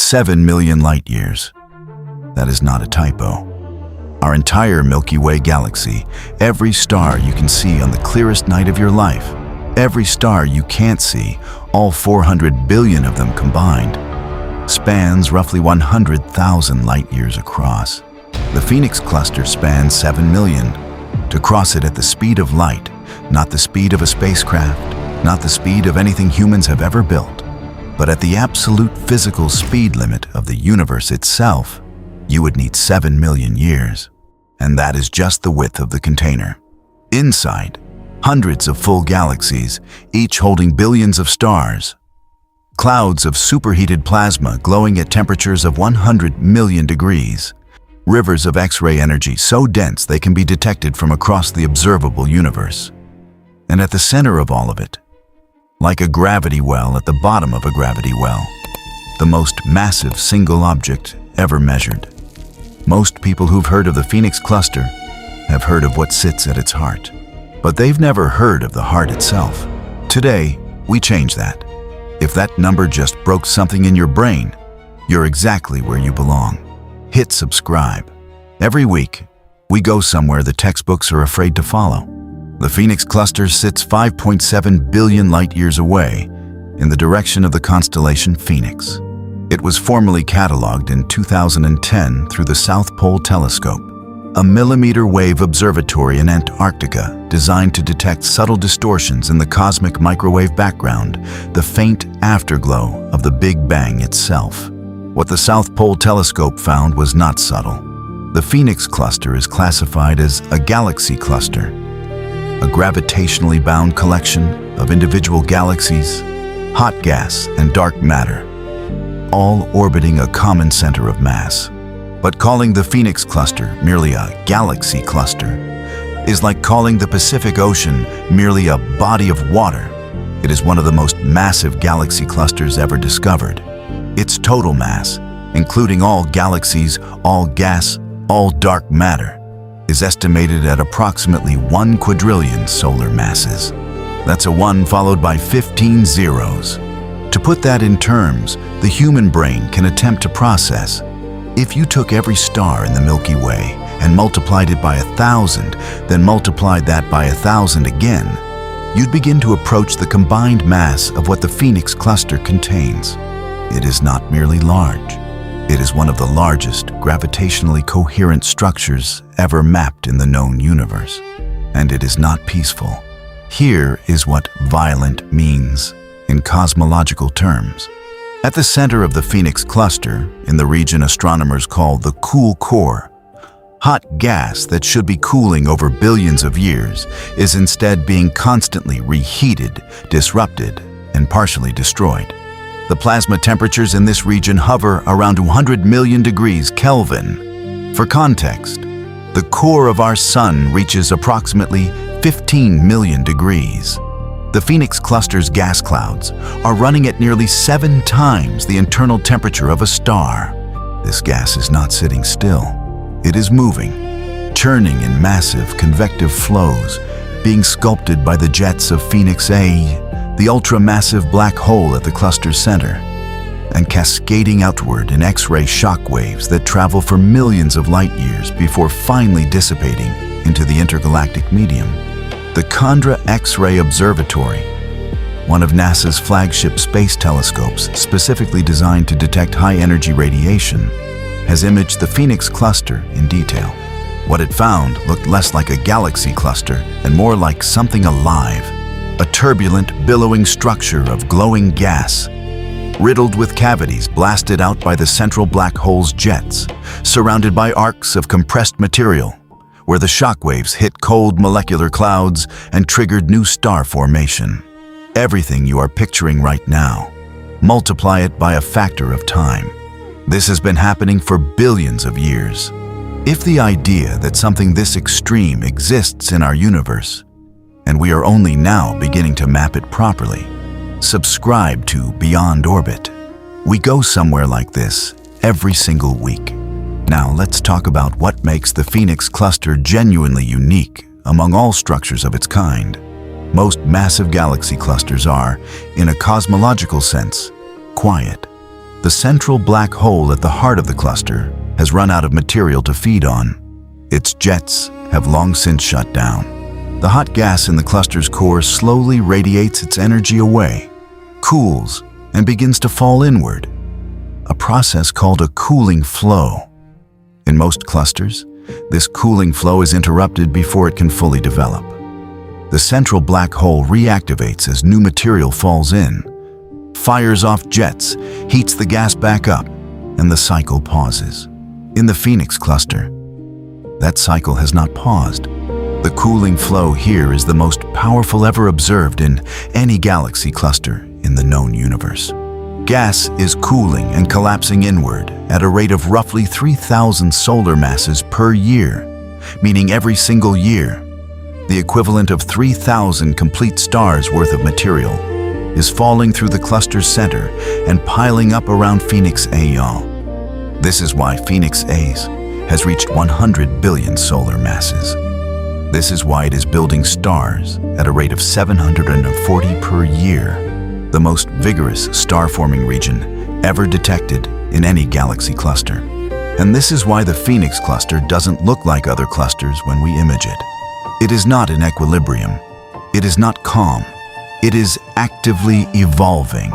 7 million light years. That is not a typo. Our entire Milky Way galaxy, every star you can see on the clearest night of your life, every star you can't see, all 400 billion of them combined, spans roughly 100,000 light years across. The Phoenix cluster spans 7 million. To cross it at the speed of light, not the speed of a spacecraft, not the speed of anything humans have ever built, but at the absolute physical speed limit of the universe itself, you would need 7 million years. And that is just the width of the container. Inside, hundreds of full galaxies, each holding billions of stars. Clouds of superheated plasma glowing at temperatures of 100 million degrees. Rivers of X-ray energy so dense they can be detected from across the observable universe. And at the center of all of it, like a gravity well at the bottom of a gravity well, the most massive single object ever measured. Most people who've heard of the Phoenix cluster have heard of what sits at its heart, but they've never heard of the heart itself. Today, we change that. If that number just broke something in your brain, you're exactly where you belong. Hit subscribe. Every week, we go somewhere the textbooks are afraid to follow. The Phoenix cluster sits 5.7 billion light years away in the direction of the constellation Phoenix. It was formally cataloged in 2010 through the South Pole Telescope, a millimeter-wave observatory in Antarctica designed to detect subtle distortions in the cosmic microwave background, the faint afterglow of the Big Bang itself. What the South Pole Telescope found was not subtle. The Phoenix cluster is classified as a galaxy cluster, a gravitationally bound collection of individual galaxies, hot gas and dark matter, all orbiting a common center of mass. But calling the Phoenix cluster merely a galaxy cluster is like calling the Pacific Ocean merely a body of water. It is one of the most massive galaxy clusters ever discovered. Its total mass, including all galaxies, all gas, all dark matter, is estimated at approximately 1 quadrillion solar masses. That's a 1 followed by 15 zeros. To put that in terms the human brain can attempt to process, if you took every star in the Milky Way and multiplied it by 1,000, then multiplied that by 1,000 again, you'd begin to approach the combined mass of what the Phoenix cluster contains. It is not merely large. It is one of the largest gravitationally coherent structures ever mapped in the known universe. And it is not peaceful. Here is what violent means in cosmological terms. At the center of the Phoenix cluster, in the region astronomers call the cool core, hot gas that should be cooling over billions of years is instead being constantly reheated, disrupted, and partially destroyed. The plasma temperatures in this region hover around 100 million degrees Kelvin. For context, the core of our sun reaches approximately 15 million degrees. The Phoenix cluster's gas clouds are running at nearly 7 times the internal temperature of a star. This gas is not sitting still. It is moving, churning in massive convective flows, being sculpted by the jets of Phoenix A, the ultra-massive black hole at the cluster's center, and cascading outward in X-ray shock waves that travel for millions of light years before finally dissipating into the intergalactic medium. The Chandra X-ray Observatory, one of NASA's flagship space telescopes specifically designed to detect high-energy radiation, has imaged the Phoenix cluster in detail. What it found looked less like a galaxy cluster and more like something alive. A turbulent, billowing structure of glowing gas, riddled with cavities blasted out by the central black hole's jets, surrounded by arcs of compressed material, where the shockwaves hit cold molecular clouds and triggered new star formation. Everything you are picturing right now, multiply it by a factor of time. This has been happening for billions of years. If the idea that something this extreme exists in our universe, and we are only now beginning to map it properly, subscribe to Beyond Orbit. We go somewhere like this every single week. Now let's talk about what makes the Phoenix cluster genuinely unique among all structures of its kind. Most massive galaxy clusters are, in a cosmological sense, quiet. The central black hole at the heart of the cluster has run out of material to feed on. Its jets have long since shut down. The hot gas in the cluster's core slowly radiates its energy away, cools, and begins to fall inward, a process called a cooling flow. In most clusters, this cooling flow is interrupted before it can fully develop. The central black hole reactivates as new material falls in, fires off jets, heats the gas back up, and the cycle pauses. In the Phoenix cluster, that cycle has not paused. The cooling flow here is the most powerful ever observed in any galaxy cluster in the known universe. Gas is cooling and collapsing inward at a rate of roughly 3,000 solar masses per year, meaning every single year, the equivalent of 3,000 complete stars worth of material is falling through the cluster's center and piling up around Phoenix A. This is why Phoenix A has reached 100 billion solar masses. This is why it is building stars at a rate of 740 per year, the most vigorous star-forming region ever detected in any galaxy cluster. And this is why the Phoenix cluster doesn't look like other clusters when we image it. It is not in equilibrium. It is not calm. It is actively evolving,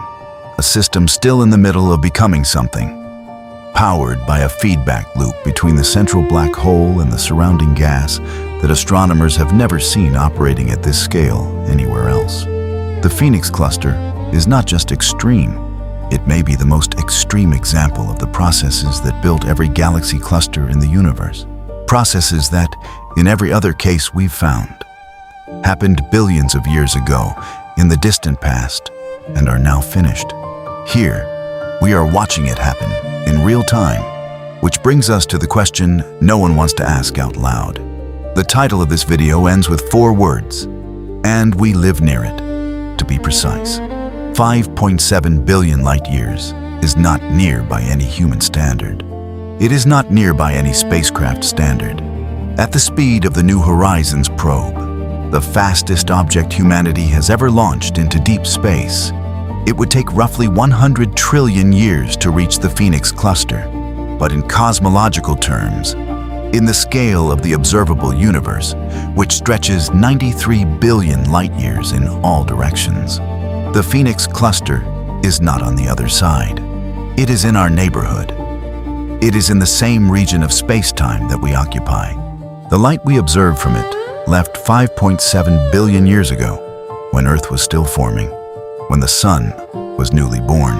a system still in the middle of becoming something, powered by a feedback loop between the central black hole and the surrounding gas that astronomers have never seen operating at this scale anywhere else. The Phoenix cluster is not just extreme, it may be the most extreme example of the processes that built every galaxy cluster in the universe. Processes that, in every other case we've found, happened billions of years ago in the distant past and are now finished. Here, we are watching it happen in real time, which brings us to the question no one wants to ask out loud. The title of this video ends with 4 words, and we live near it, to be precise. 5.7 billion light years is not near by any human standard. It is not near by any spacecraft standard. At the speed of the New Horizons probe, the fastest object humanity has ever launched into deep space, it would take roughly 100 trillion years to reach the Phoenix cluster. But in cosmological terms, in the scale of the observable universe, which stretches 93 billion light years in all directions, the Phoenix cluster is not on the other side. It is in our neighborhood. It is in the same region of space-time that we occupy. The light we observe from it left 5.7 billion years ago, when Earth was still forming, when the sun was newly born.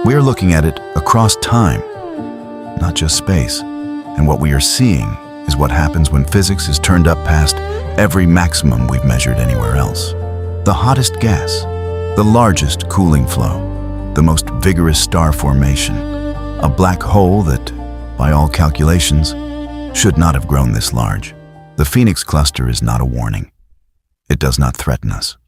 We are looking at it across time, not just space. And what we are seeing is what happens when physics is turned up past every maximum we've measured anywhere else. The hottest gas, the largest cooling flow, the most vigorous star formation, a black hole that, by all calculations, should not have grown this large. The Phoenix cluster is not a warning. It does not threaten us.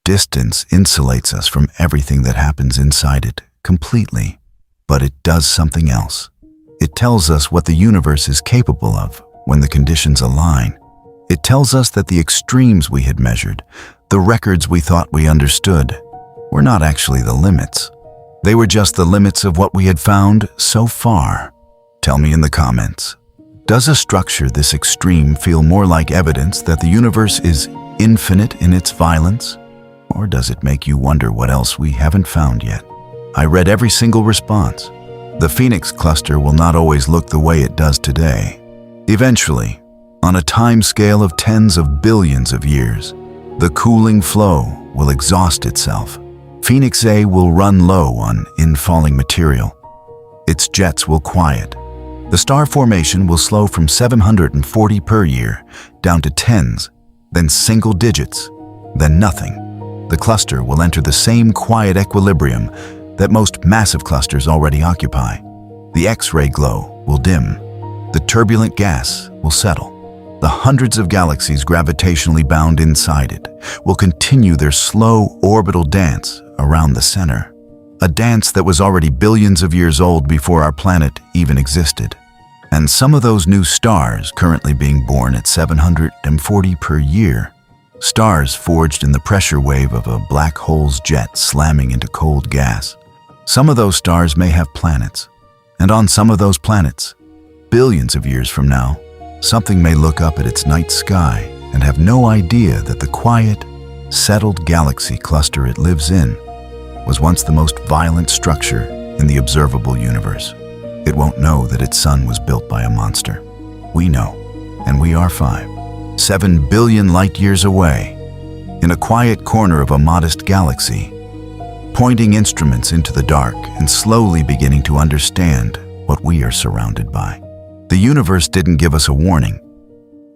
Distance insulates us from everything that happens inside it completely, but it does something else. It tells us what the universe is capable of when the conditions align. It tells us that the extremes we had measured, the records we thought we understood, were not actually the limits. They were just the limits of what we had found so far. Tell me in the comments, does a structure this extreme feel more like evidence that the universe is infinite in its violence? Or does it make you wonder what else we haven't found yet? I read every single response. The Phoenix cluster will not always look the way it does today. Eventually, on a time scale of tens of billions of years, the cooling flow will exhaust itself. Phoenix A will run low on infalling material. Its jets will quiet. The star formation will slow from 740 per year down to tens, then single digits, then nothing. The cluster will enter the same quiet equilibrium that most massive clusters already occupy. The X-ray glow will dim. The turbulent gas will settle. The hundreds of galaxies gravitationally bound inside it will continue their slow orbital dance around the center, a dance that was already billions of years old before our planet even existed. And some of those new stars currently being born at 740 per year, stars forged in the pressure wave of a black hole's jet slamming into cold gas, Some of those stars may have planets, and on some of those planets, billions of years from now, something may look up at its night sky and have no idea that the quiet, settled galaxy cluster it lives in was once the most violent structure in the observable universe. It won't know that its sun was built by a monster. We know, and we are 7 billion light years away, in a quiet corner of a modest galaxy, pointing instruments into the dark and slowly beginning to understand what we are surrounded by. The universe didn't give us a warning.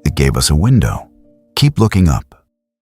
It gave us a window. Keep looking up.